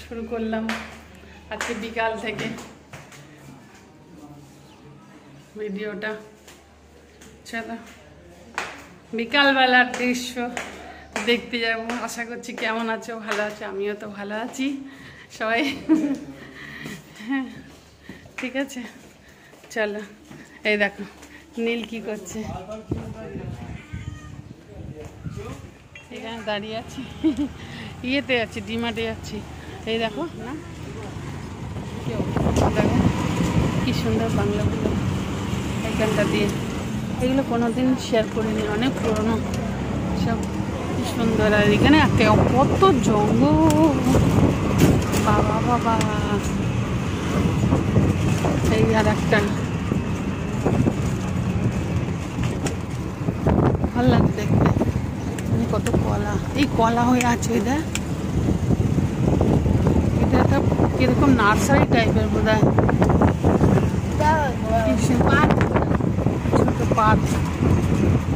শুরু করলাম আজকে বিকাল থেকে ভিডিওটা। চলো বিকালবেলার দৃশ্য দেখতে যাব। আশা করছি কেমন আছো, ভালো আছো, আমিও তো ভালো আছি সবাই। হ্যাঁ ঠিক আছে, চলো। এই দেখো নীল কি করছে, এখানে দাঁড়িয়ে আছি, ইয়েতে যাচ্ছি, ডিমার্টে যাচ্ছি। এই দেখো না, দেখো কি সুন্দর বাংলাগুলো এখানটা দিয়ে। এগুলো কোনোদিন শেয়ার করিনি, অনেক পুরনো সব, কি সুন্দর। আর এখানে কত জঙ্গল, বাবা বাবা। এই আর একটা ভালো লাগে দেখতে, কত কলা, এই কলা হয়ে আছে। এটা একটা কিরকম নার্সারি টাইপের বোধ হয়, ছোট পাট।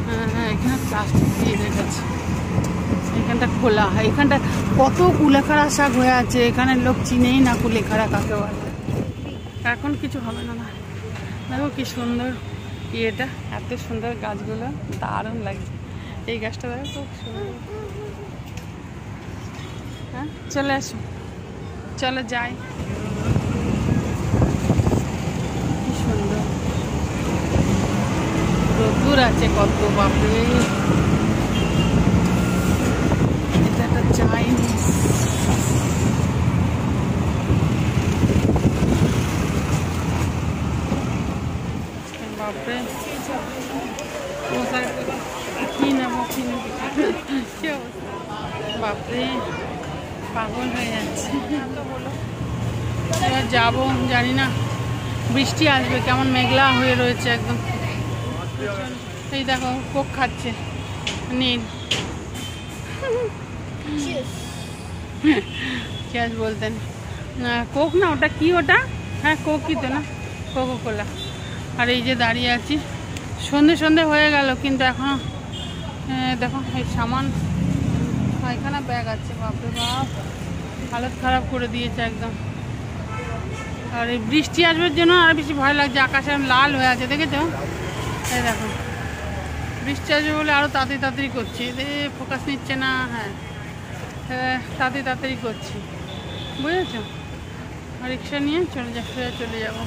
হ্যাঁ হ্যাঁ, এখানে প্লাস্টিক দিয়ে রেখেছে, এখানটা খোলা। এখানটা কত কুলেখাড়া শাক হয়ে আছে, এখানে লোক চিনেই না কুলেখাড়া কাকে বলে। এখন কিছু হবে না। দেখো কি সুন্দর ইয়েটা, এত সুন্দর গাছগুলো, দারুণ লাগছে। এই গাছটা দেখো খুব সুন্দর। হ্যাঁ চলে আসো, চলো যাই। কি সুন্দর রোদ্দুর আছে কত, বাপরে। এটা একটা চাইনিজ, বাপরে কি নেবো, কি নেবো, কি অবস্থা, বাপরে পাগল হয়ে যাচ্ছে। এবার যাবো, জানি না বৃষ্টি আসবে, কেমন মেঘলা হয়ে রয়েছে একদম। এই দেখো কোক খাচ্ছে নীল, কি আজ বলতেন কোক না, ওটা কি, ওটা হ্যাঁ কোকই তো না, কোকো কোলা। আর এই যে দাঁড়িয়ে আছি, সন্ধে সন্ধে হয়ে গেল কিন্তু এখনো দেখো এই সামান, এখানে ব্যাগ আছে, বাপরে বাপ হালত খারাপ করে দিয়েছে একদম। আর এই বৃষ্টি আসবার জন্য আর বেশি ভয় লাগছে, আকাশে লাল হয়ে আছে, দেখেছো? এই দেখো বৃষ্টি আসবে বলে আরও তাড়াতাড়ি তাড়াতাড়ি করছি, ফোকাস নিচ্ছে না। হ্যাঁ তাড়াতাড়ি তাড়াতাড়ি করছি, বুঝেছো? রিক্সা নিয়ে চলে যাব,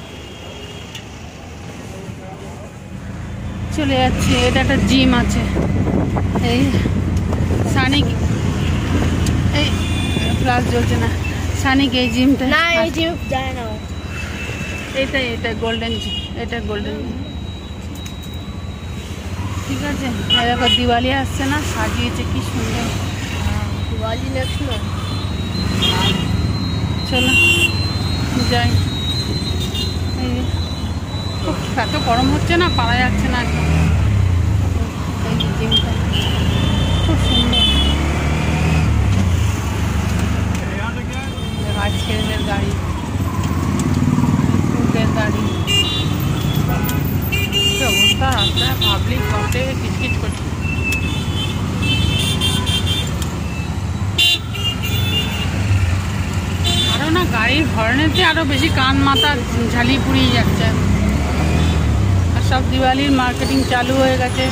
চলে যাচ্ছি। এটা একটা জিম আছে, এই সানিক, এই ফ্লাশ জ্বলছে না, সানিক এই জিমটা না, এই জিম যায় না, এটা গোল্ডেন জিম, এটা গোল্ডেন জিম। ঠিক আছে, দেখো দিওয়ালি আসছে না, সাজিয়েছে কি সুন্দর, দিওয়ালি নেক্সট মান্থ। চলো যাই। এত গরম হচ্ছে না, পারা যাচ্ছে না একদম। এই জিমটা খুব সুন্দর, আইসক্রিমের গাড়ি, ফুটের গাড়ি, কি অবস্থা রাস্তায়, পাবলিক ঘটে কিচকিচ করছে। আরো না গাড়ির হর্নেতে আরো বেশি কান মাথা ঝালিয়ে পুড়িয়ে যাচ্ছে। আর সব দিওয়ালির মার্কেটিং চালু হয়ে গেছে।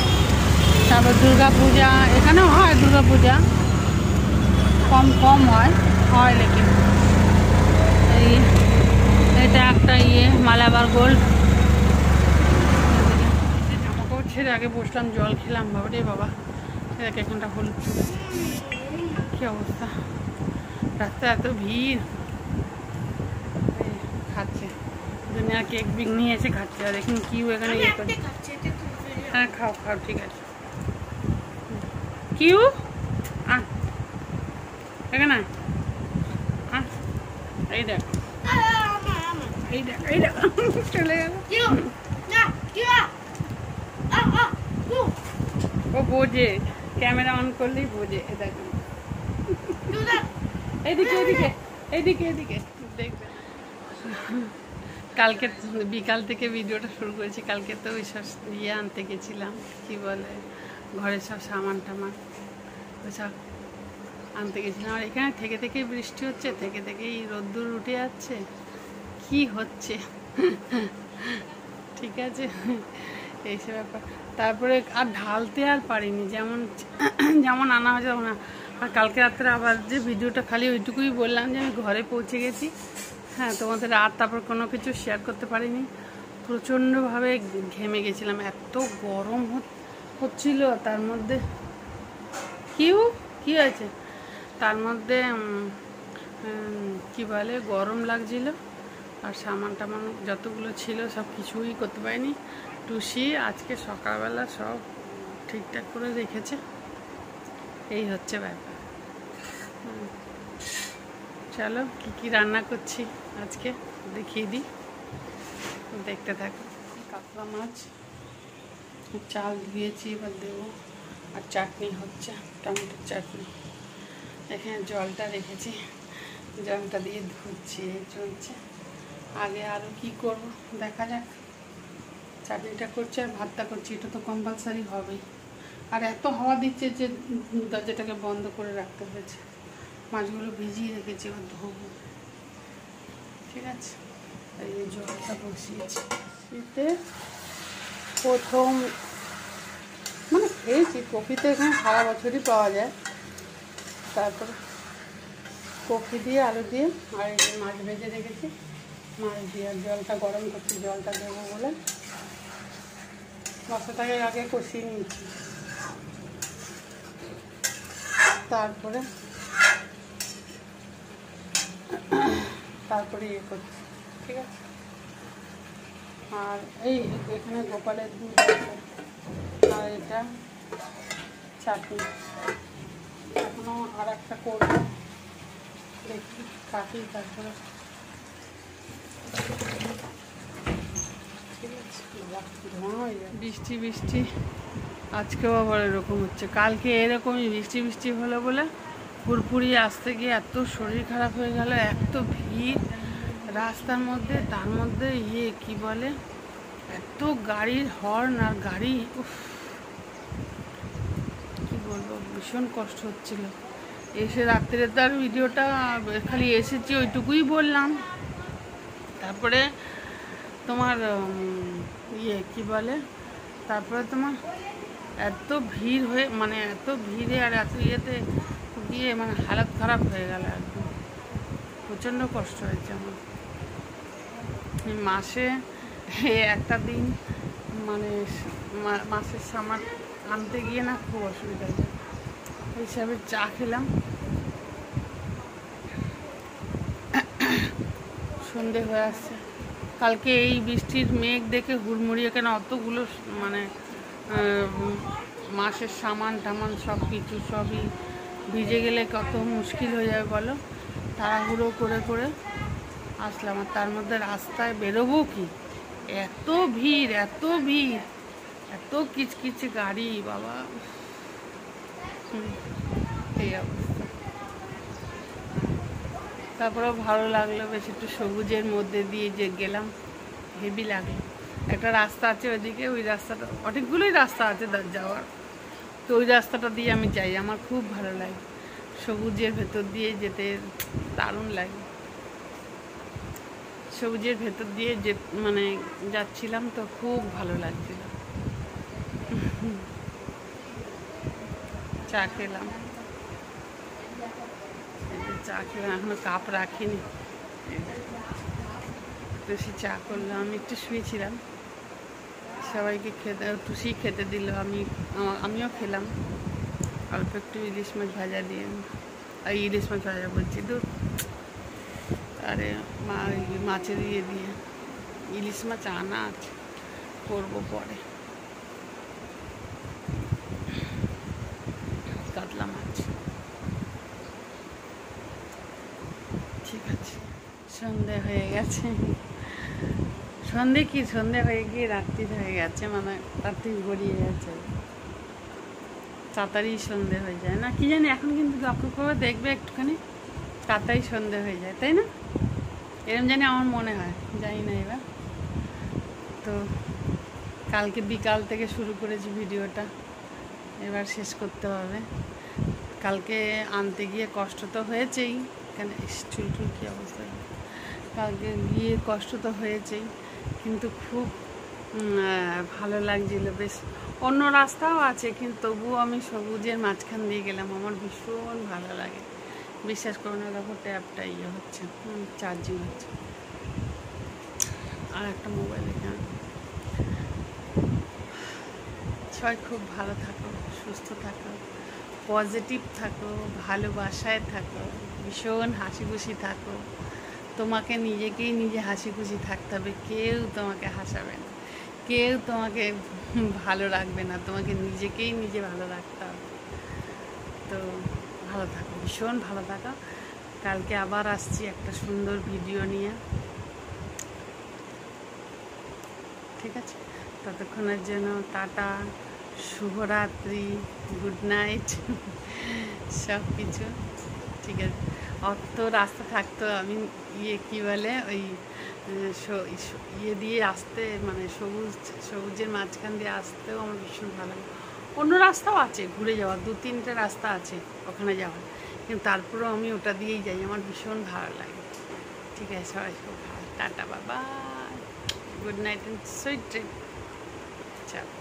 তারপর দুর্গা পূজা, এখানেও হয় দুর্গা পূজা, কম হয় লেকিন। এটা একটা মালাবার গোল্ড। জামাকাপড় ছেড়ে আগে বসলাম, জল খেলাম, বাবারে বাবা। দেখ এখানটা হলুদ, কি অবস্থা, রাস্তায় এত ভিড়। খাচ্ছে দুনিয়া, কেক বিক নিয়ে এসে খাচ্ছে। আর দেখুন কি এখানে ইয়ে করে। হ্যাঁ খাও ঠিক আছে। কিউ এখানে এই দেখ চলে গেল। ও বোঝে, ক্যামেরা অন করলেই বোঝে। এইদিকে দেখবে। কালকে বিকাল থেকে ভিডিওটা শুরু করেছি। কালকে তো ওই সব আনতে গেছিলাম, কি বলে ঘরের সব সামান টামান, ওই সব আনতে গেছিলাম। আর এখানে থেকে থেকে বৃষ্টি হচ্ছে, থেকে থেকেই রোদ্দুর উঠে যাচ্ছে, কি হচ্ছে ঠিক আছে, এইসব ব্যাপার। তারপরে আর ঢালতে আর পারিনি, যেমন যেমন আনা হয়েছে তেমন। আর কালকে রাত্রে আবার যে ভিডিওটা খালি ওইটুকুই বললাম যে আমি ঘরে পৌঁছে গেছি, হ্যাঁ তোমাদের আর তারপর কোনো কিছু শেয়ার করতে পারিনি। প্রচণ্ডভাবে ঘেমে গেছিলাম, এত গরম হচ্ছিল, তার মধ্যে কি হয়েছে, তার মধ্যে কি বলে গরম লাগছিল। আর সামান টামান যতগুলো ছিল সব কিছুই করতে পারিনি। টুসি আজকে সকালবেলা সব ঠিকঠাক করে রেখেছে, এই হচ্ছে ব্যাপার। চলো কি কি রান্না করছি আজকে দেখিয়ে দিই, দেখতে থাকো। কাতলা মাছ, চাল দিয়েছি, এবার দেবো। আর চাটনি হচ্ছে, টমেটোর চাটনি। এখানে জলটা রেখেছি, জলটা দিয়ে ধুচ্ছি, এই চলছে। আগে আরও কি করব দেখা যাক। চাটনিটা করছি আর ভাতটা করছি, এটা তো কম্পালসারি হবেই। আর এত হাওয়া দিচ্ছে যে দরজাটাকে বন্ধ করে রাখতে হয়েছে। মাছগুলো ভিজিয়ে রেখেছি, এবার ধোবো, ঠিক আছে। এই জলটা বসিয়েছি। শীতে প্রথম মানে খেয়েছি, কপি তো এখানে সারা বছরই পাওয়া যায়। তারপরে কপি দিয়ে আলু দিয়ে আর এই মাছ ভেজে রেখেছি, মাছ দিয়ে জলটা গরম করছি, জলটা দেবো বলে মশলাটাকে আগে কষিয়ে নিয়েছি, তারপরে ইয়ে করছি, ঠিক আছে। আর এই এখানে গোপালের দুধ আছে, আর এটা চাটনি। এখনও আর একটা করবো, দেখি কাটি, তারপরে ঠিক আছে। ধোঁয়া হয়ে যায়, বৃষ্টি বৃষ্টি আজকেও আবার এরকম হচ্ছে। কালকে এরকমই বৃষ্টি বৃষ্টি হলো বলে ফুরফুরিয়ে আসতে গিয়ে এত শরীর খারাপ হয়ে গেল, এত ভিড় রাস্তার মধ্যে, তার মধ্যে কি বলে এত গাড়ির হর্ন আর গাড়ি, কি বলবো, ভীষণ কষ্ট হচ্ছিল। এসে রাত্রে তার ভিডিওটা খালি এসেছি ওইটুকুই বললাম। তারপরে তোমার কি বলে, তারপরে তোমার এত ভিড় হয়ে, মানে এত ভিড়ে আর এত ইয়েতে গিয়ে মানে হালত খারাপ হয়ে গেল একদম, প্রচণ্ড কষ্ট হয়েছে আমার। মাসে একটা দিন মানে মাসের সামান আনতে গিয়ে না খুব অসুবিধা হয়েছে। এই হিসাবে চা খেলাম, সন্ধে হয়ে আসছে। কালকে এই বৃষ্টির মেঘ দেখে হুড়মুড়িয়ে কেন অতগুলো মানে মাসের সামান টামান সব কিছু সবই ভিজে গেলে কত মুশকিল হয়ে যাবে বলো। তাড়াহুড়ো করে করে আসলাম, আর তার মধ্যে রাস্তায় বেরোবো কি, এত ভিড় এত ভিড়, এত কিচকিচে গাড়ি, বাবা এই অবস্থা। তারপরেও ভালো লাগলো, বেশ একটু সবুজের মধ্যে দিয়ে যে গেলাম, হেভি লাগলো। একটা রাস্তা আছে ওইদিকে, ওই রাস্তাটা, অনেকগুলোই রাস্তা আছে যাওয়ার, তো ওই রাস্তাটা দিয়ে আমি যাই, আমার খুব ভালো লাগে। সবুজের ভেতর দিয়ে যেতে দারুণ লাগে। সবুজের ভেতর দিয়ে যে মানে যাচ্ছিলাম, তো খুব ভালো লাগছিল। চা খেলাম, এখনো কাপ রাখিনি, টুসি চা করলো, আমি একটু শুয়েছিলাম, সবাইকে টুসি খেতে দিল, আমিও খেলাম অল্প একটু ইলিশ মাছ ভাজা দিয়ে। আর ইলিশ মাছ ভাজা বলছি তো, আরে মাছের দিয়ে ইলিশ মাছ আনা আছে, করবো পরে। কাতলা মাছ, ঠিক আছে। সন্ধে হয়ে গেছে, সন্ধে হয়ে গিয়ে রাত্রি হয়ে গেছে, মানে রাত্রি গড়িয়ে গেছে, তাড়াতাড়ি সন্ধে হয়ে যায় না কি জানি। এখন কিন্তু লক্ষ্য করে দেখবে একটুখানি তাড়াতাড়ি সন্ধে হয়ে যায়, তাই না? এরকম জানি আমার মনে হয়, জানি না এবার। তো কালকে বিকাল থেকে শুরু করেছি ভিডিওটা, এবার শেষ করতে হবে। কালকে আনতে গিয়ে কষ্ট তো হয়েছেই, এখানে চুল কী অবস্থা, কালকে গিয়ে কষ্ট তো হয়েছেই, কিন্তু খুব ভালো লাগছিল। বেশ অন্য রাস্তাও আছে, কিন্তু তবুও আমি সবুজের মাঝখান দিয়ে গেলাম, আমার ভীষণ ভালো লাগে। বিশ্বাস করো না, দেখো ট্যাপটা ইয়ে হচ্ছে, চার্জিং হচ্ছে। আর একটা মোবাইল এখানে। সবাই খুব ভালো থাকো, সুস্থ থাকো, পজিটিভ থাকো, ভালোবাসায় থাকো, ভীষণ হাসি খুশি থাকো। তোমাকে নিজেকেই নিজে হাসি খুশি থাকতে হবে, কেউ তোমাকে হাসাবে না, কেউ তোমাকে ভালো রাখবে না, তোমাকে নিজেকেই নিজে ভালো রাখতে হবে। তো ভালো থাকো, ভীষণ ভালো থাকো। কালকে আবার আসছি একটা সুন্দর ভিডিও নিয়ে, ঠিক আছে? ততক্ষণের জন্য টাটা, শুভরাত্রি, গুড নাইট, সব কিছু ঠিক আছে। অত রাস্তা থাকতো, আমি কী বলে ওই ইয়ে দিয়ে আসতে, মানে সবুজের মাঝখান দিয়ে আসতেও আমার ভীষণ ভালো লাগে। অন্য রাস্তাও আছে ঘুরে যাওয়ার, 2-3টে রাস্তা আছে ওখানে যাওয়ার, কিন্তু তারপরেও আমি ওটা দিয়েই যাই, আমার ভীষণ ভালো লাগে। ঠিক আছে, সবাই খুব ভালো, টাটা, বাবা, good night and sweet dream. চলো।